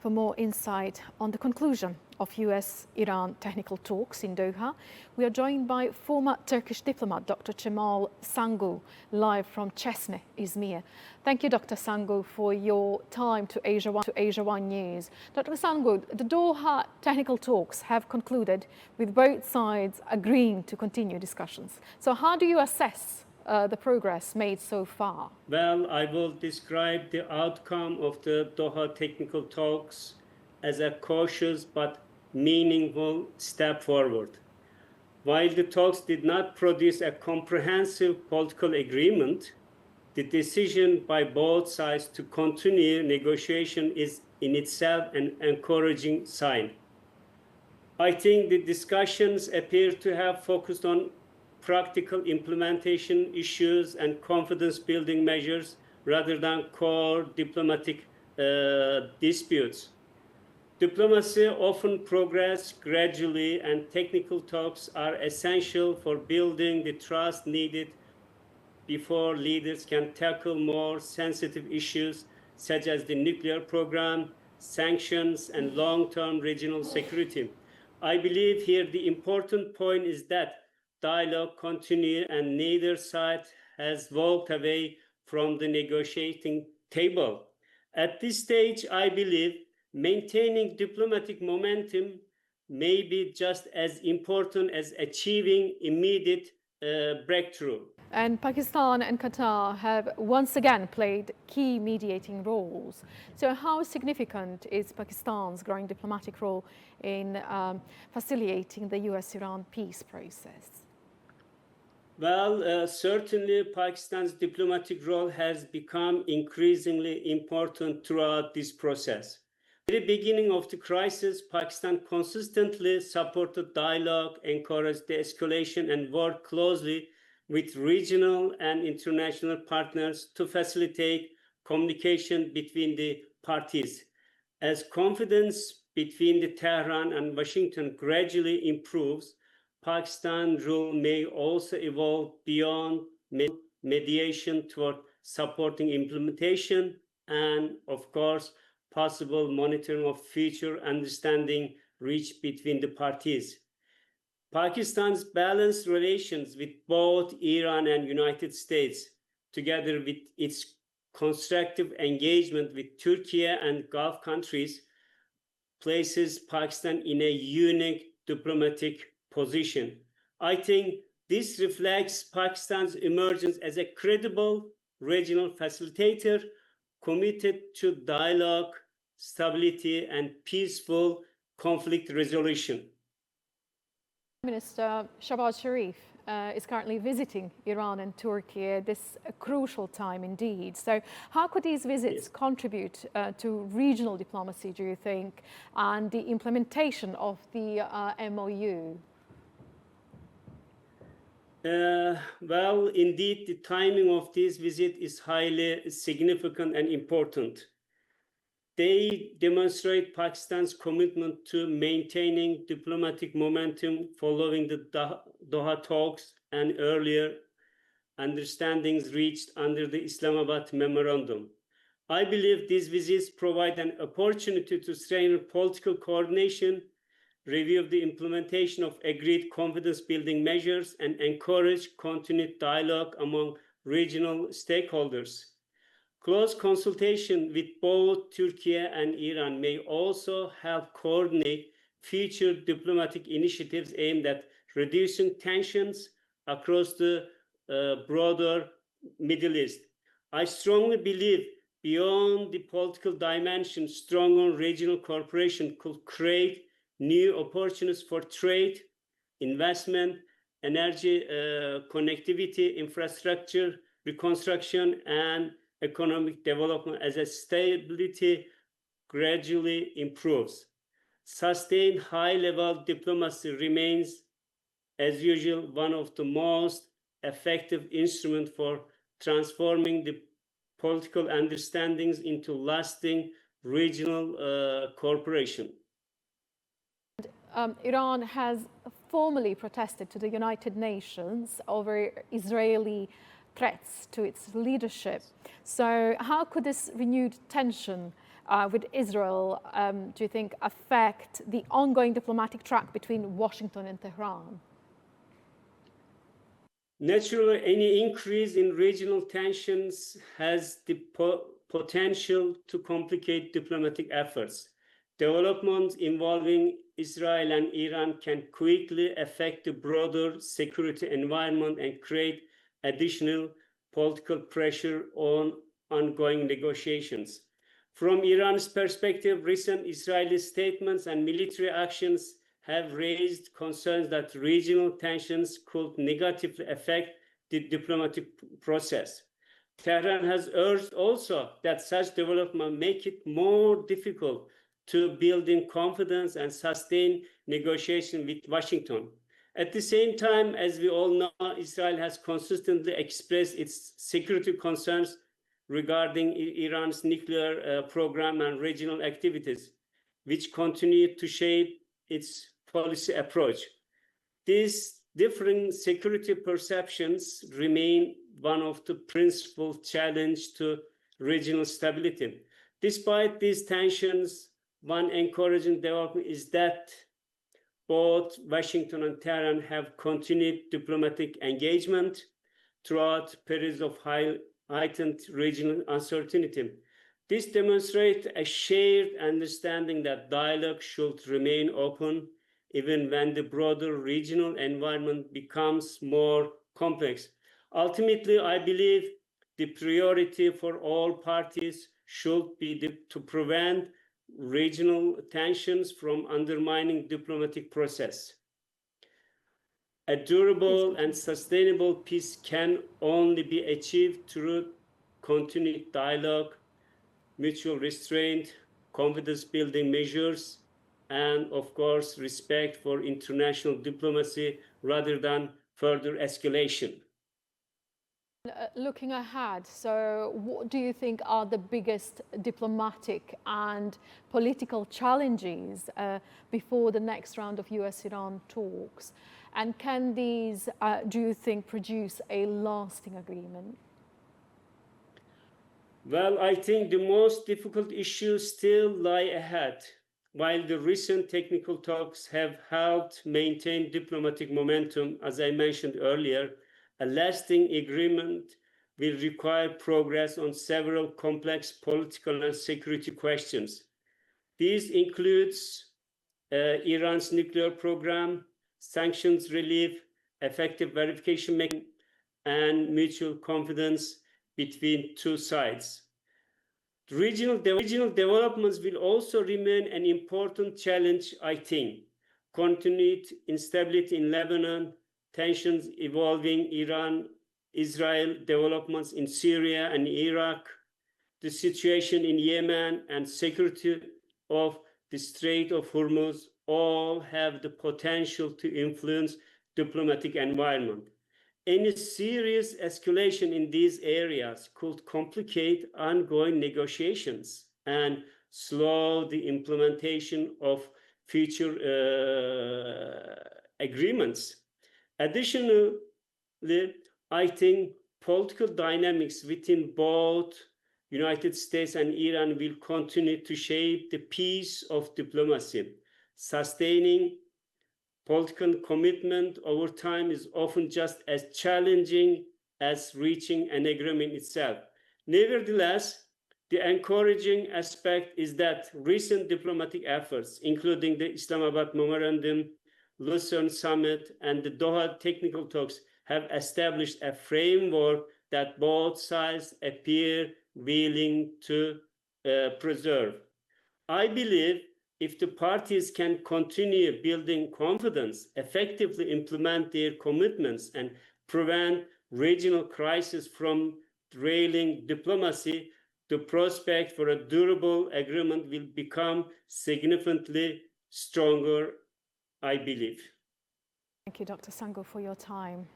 for more insight on the conclusion of US-Iran technical talks in Doha, we are joined by former Turkish diplomat Dr. Cemal Sangu, live from Çeşme, Izmir. Thank you, Dr. Sangu, for your time to Asia One News. Dr. Sangu, the Doha technical talks have concluded with both sides agreeing to continue discussions. So how do you assess the progress made so far? Well, I will describe the outcome of the Doha technical talks as a cautious but meaningful step forward. While the talks did not produce a comprehensive political agreement, the decision by both sides to continue negotiation is in itself an encouraging sign. I think the discussions appear to have focused on practical implementation issues and confidence-building measures rather than core diplomatic disputes. Diplomacy often progresses gradually, and technical talks are essential for building the trust needed before leaders can tackle more sensitive issues such as the nuclear program, sanctions, and long-term regional security. I believe here the important point is that dialogue continues and neither side has walked away from the negotiating table. At this stage, I believe maintaining diplomatic momentum may be just as important as achieving immediate breakthrough. And Pakistan and Qatar have once again played key mediating roles. So how significant is Pakistan's growing diplomatic role in facilitating the US-Iran peace process? Well, certainly Pakistan's diplomatic role has become increasingly important throughout this process. At the beginning of the crisis, Pakistan consistently supported dialogue, encouraged de-escalation, and worked closely with regional and international partners to facilitate communication between the parties. As confidence between Tehran and Washington gradually improves, Pakistan's role may also evolve beyond mediation toward supporting implementation and, of course, possible monitoring of future understanding reached between the parties. Pakistan's balanced relations with both Iran and United States, together with its constructive engagement with Turkey and Gulf countries, places Pakistan in a unique diplomatic position. I think this reflects Pakistan's emergence as a credible regional facilitator committed to dialogue, stability, and peaceful conflict resolution. Minister Shahbaz Sharif is currently visiting Iran and Turkey at this crucial time indeed. So how could these visits contribute to regional diplomacy, do you think, and the implementation of the MOU? Well, indeed, the timing of this visit is highly significant and important. They demonstrate Pakistan's commitment to maintaining diplomatic momentum following the Doha talks and earlier understandings reached under the Islamabad Memorandum. I believe these visits provide an opportunity to strengthen political coordination, review the implementation of agreed confidence-building measures, and encourage continued dialogue among regional stakeholders. Close consultation with both Turkey and Iran may also help coordinate future diplomatic initiatives aimed at reducing tensions across the broader Middle East. I strongly believe beyond the political dimension, stronger regional cooperation could create new opportunities for trade, investment, energy, connectivity, infrastructure, reconstruction, and economic development as a stability gradually improves. Sustained high-level diplomacy remains, as usual, one of the most effective instruments for transforming the political understandings into lasting regional cooperation. Iran has formally protested to the United Nations over Israeli threats to its leadership. So how could this renewed tension with Israel, do you think, affect the ongoing diplomatic track between Washington and Tehran? Naturally, any increase in regional tensions has the potential to complicate diplomatic efforts. Developments involving Israel and Iran can quickly affect the broader security environment and create additional political pressure on ongoing negotiations. From Iran's perspective, recent Israeli statements and military actions have raised concerns that regional tensions could negatively affect the diplomatic process. Tehran has urged also that such development make it more difficult to build in confidence and sustain negotiation with Washington. At the same time, as we all know, Israel has consistently expressed its security concerns regarding Iran's nuclear program and regional activities, which continue to shape its policy approach. These differing security perceptions remain one of the principal challenges to regional stability. Despite these tensions, one encouraging development is that both Washington and Tehran have continued diplomatic engagement throughout periods of heightened regional uncertainty. This demonstrates a shared understanding that dialogue should remain open even when the broader regional environment becomes more complex. Ultimately, I believe the priority for all parties should be to prevent regional tensions from undermining diplomatic process. A durable and sustainable peace can only be achieved through continued dialogue, mutual restraint, confidence-building measures, and of course, respect for international diplomacy rather than further escalation. Looking ahead, so what do you think are the biggest diplomatic and political challenges before the next round of US-Iran talks? And can these, do you think, produce a lasting agreement? Well, I think the most difficult issues still lie ahead. While the recent technical talks have helped maintain diplomatic momentum, as I mentioned earlier, a lasting agreement will require progress on several complex political and security questions. These includes Iran's nuclear program, sanctions relief, effective verification mechanism, and mutual confidence between two sides. The regional developments will also remain an important challenge, I think. Continued instability in Lebanon, tensions evolving Iran-Israel developments in Syria and Iraq, the situation in Yemen, and security of the Strait of Hormuz all have the potential to influence diplomatic environment. Any serious escalation in these areas could complicate ongoing negotiations and slow the implementation of future agreements. Additionally, I think political dynamics within both United States and Iran will continue to shape the pace of diplomacy. Sustaining political commitment over time is often just as challenging as reaching an agreement itself. Nevertheless, the encouraging aspect is that recent diplomatic efforts, including the Islamabad Memorandum, Lucerne Summit, and the Doha technical talks, have established a framework that both sides appear willing to preserve. I believe if the parties can continue building confidence, effectively implement their commitments, and prevent regional crises from derailing diplomacy, the prospect for a durable agreement will become significantly stronger, I believe. Thank you, Dr. Sangu, for your time.